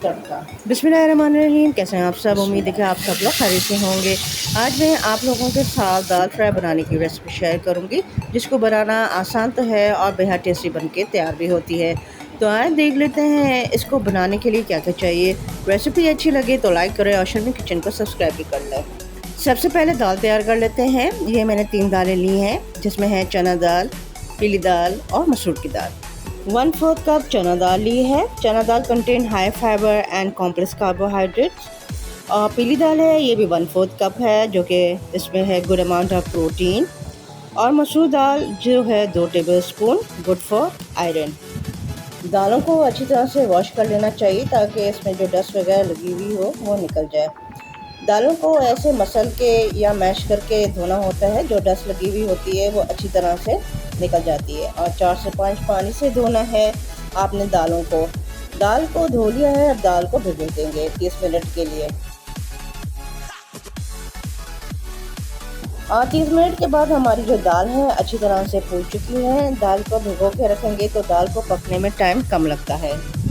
तड़का। बिस्मिल्लाहिर्रहमानिर्रहीम। कैसे हैं आप सब? उम्मीद है कि आप सब लोग खैरियत से होंगे। आज मैं आप लोगों के साथ दाल फ्राई बनाने की रेसिपी शेयर करूंगी, जिसको बनाना आसान तो है और बेहद टेस्टी बन के तैयार भी होती है। तो आए देख लेते हैं इसको बनाने के लिए क्या क्या चाहिए। रेसिपी अच्छी लगे तो लाइक करें और शर्मी किचन को सब्सक्राइब भी कर लें। सबसे पहले दाल तैयार कर लेते हैं। ये मैंने 3 दालें ली हैं, जिसमें है चना दाल, पीली दाल और मसूर की दाल। 1/4 कप चना दाल ली है। Chana dal contain high fibre and complex carbohydrates. और पीली दाल है, ये भी 1/4 कप है, जो कि इसमें है गुड अमाउंट ऑफ प्रोटीन। और मसूर दाल जो है 2 टेबलस्पून, गुड फॉर आयरन। दालों को अच्छी तरह से वॉश कर लेना चाहिए ताकि इसमें जो डस्ट वगैरह लगी हुई हो वो निकल जाए। दालों को ऐसे मसल के या मैश करके धोना होता है, जो डस्ट लगी हुई होती है वो अच्छी तरह से निकल जाती है। और 4 से 5 पानी से धोना है आपने दालों को। दाल को धो लिया है, अब दाल को भिगो देंगे 30 मिनट के लिए। और 30 मिनट के बाद हमारी जो दाल है अच्छी तरह से फूल चुकी है। दाल को भिगो के रखेंगे तो दाल को पकने में टाइम कम लगता है।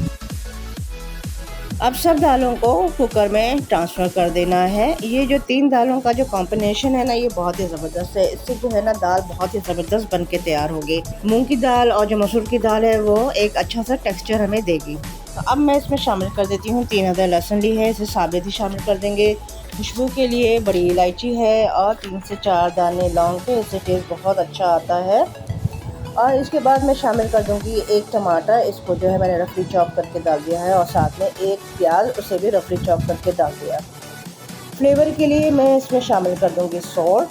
अब सब दालों को कुकर में ट्रांसफ़र कर देना है। ये जो 3 दालों का जो कॉम्बिनेशन है ना, ये बहुत ही ज़बरदस्त है। इससे जो है ना दाल बहुत ही ज़बरदस्त बन के तैयार होगी। मूंग की दाल और जो मसूर की दाल है वो एक अच्छा सा टेक्सचर हमें देगी। तो अब मैं इसमें शामिल कर देती हूँ 3 अदद लहसुन ली है, इसे साबित ही शामिल कर देंगे। खुशबू के लिए बड़ी इलायची है और 3 से 4 दाने लौंग के, इससे टेस्ट बहुत अच्छा आता है। और इसके बाद मैं शामिल कर दूंगी 1 टमाटर, इसको जो है मैंने रफली चॉप करके डाल दिया है। और साथ में 1 प्याज, उसे भी रफली चॉप करके डाल दिया। फ्लेवर के लिए मैं इसमें शामिल कर दूंगी सॉल्ट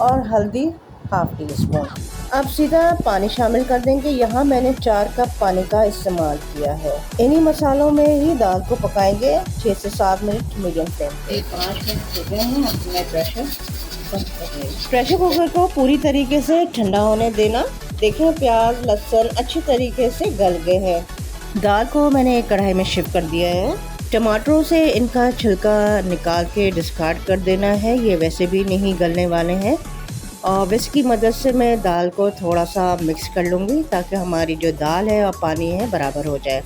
और हल्दी ½ टीस्पून। अब सीधा पानी शामिल कर देंगे। यहाँ मैंने 4 कप पानी का इस्तेमाल किया है। इन्हीं मसालों में ही दाल को पकाएंगे 6 से 7 मिनट मीडियम फ्लेम पे। 5 मिनट हो गए हैं, अब मैं प्रेशर कुकर को पूरी तरीके से ठंडा होने देना। देखें प्याज लहसुन अच्छी तरीके से गल गए हैं। दाल को मैंने एक कढ़ाई में शिफ्ट कर दिया है। टमाटरों से इनका छिलका निकाल के डिस्कार्ड कर देना है, ये वैसे भी नहीं गलने वाले हैं। और विस्क की मदद से मैं दाल को थोड़ा सा मिक्स कर लूँगी ताकि हमारी जो दाल है और पानी है बराबर हो जाए।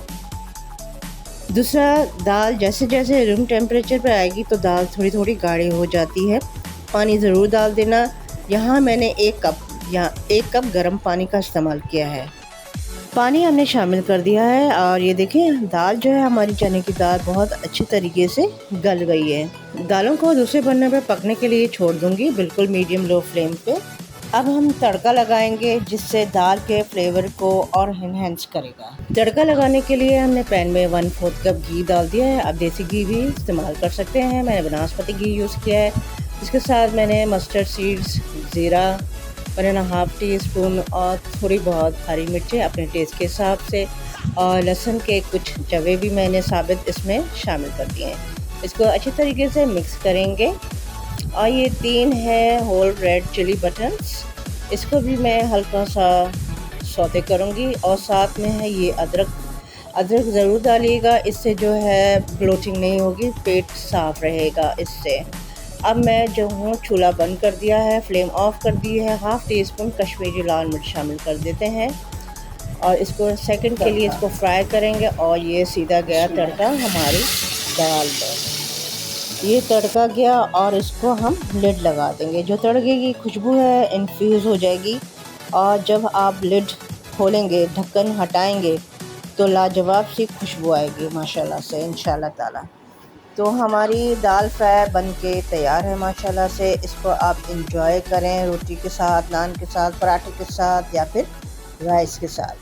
दूसरा, दाल जैसे जैसे रूम टेम्परेचर पर आएगी तो दाल थोड़ी थोड़ी गाढ़ी हो जाती है। पानी ज़रूर डाल देना। यहाँ मैंने 1 कप गर्म पानी का इस्तेमाल किया है। पानी हमने शामिल कर दिया है और ये देखें दाल जो है हमारी चने की दाल बहुत अच्छी तरीके से गल गई है। दालों को दूसरे बर्नर पे पकने के लिए छोड़ दूंगी, बिल्कुल मीडियम लो फ्लेम पे। अब हम तड़का लगाएंगे, जिससे दाल के फ्लेवर को और इन्हेंस करेगा। तड़का लगाने के लिए हमने पैन में 1/4 कप घी डाल दिया है। आप देसी घी भी इस्तेमाल कर सकते हैं, मैंने बनास्पति घी यूज़ किया है। इसके साथ मैंने मस्टर्ड सीड्स, ज़ीरा 1.5 टीस्पून और थोड़ी बहुत हरी मिर्चें अपने टेस्ट के हिसाब से, और लहसुन के कुछ जवे भी मैंने साबित इसमें शामिल कर दिए हैं। इसको अच्छी तरीके से मिक्स करेंगे। और ये 3 है होल रेड चिली बटन्स, इसको भी मैं हल्का सा सौते करूँगी। और साथ में है ये अदरक ज़रूर डालिएगा, इससे जो है ब्लोटिंग नहीं होगी, पेट साफ़ रहेगा इससे। अब मैं जो हूँ चूल्हा बंद कर दिया है, फ्लेम ऑफ कर दी है। ½ टीस्पून कश्मीरी लाल मिर्च शामिल कर देते हैं और इसको सेकंड के लिए इसको फ्राई करेंगे। और ये सीधा गया तड़का हमारी दाल पर। ये तड़का गया और इसको हम लिड लगा देंगे। जो तड़के की खुशबू है इन्फ्यूज़ हो जाएगी और जब आप लिड खोलेंगे, ढक्कन हटाएंगे तो लाजवाब सी खुशबू आएगी माशाल्लाह से, इंशाल्लाह ताला। तो हमारी दाल फ्राई बन के तैयार है माशाल्लाह से। इसको आप इंजॉय करें रोटी के साथ, नान के साथ, पराठे के साथ या फिर राइस के साथ।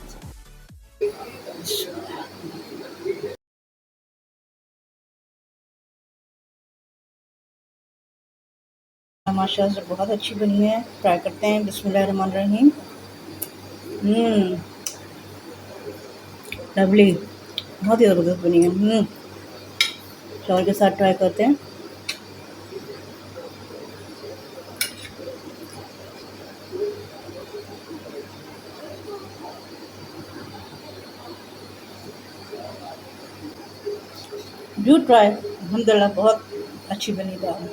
माशाल्लाह से बहुत अच्छी बनी है। ट्राई करते हैं। बिस्मिल्लाहिर्रहमानिर्रहीम। लवली, बहुत ही ज़बरदस्त बनी है। चावल के साथ ट्राई करते हैं। डू ट्राई, अल्हम्दुलिल्लाह बहुत अच्छी बनी दाल।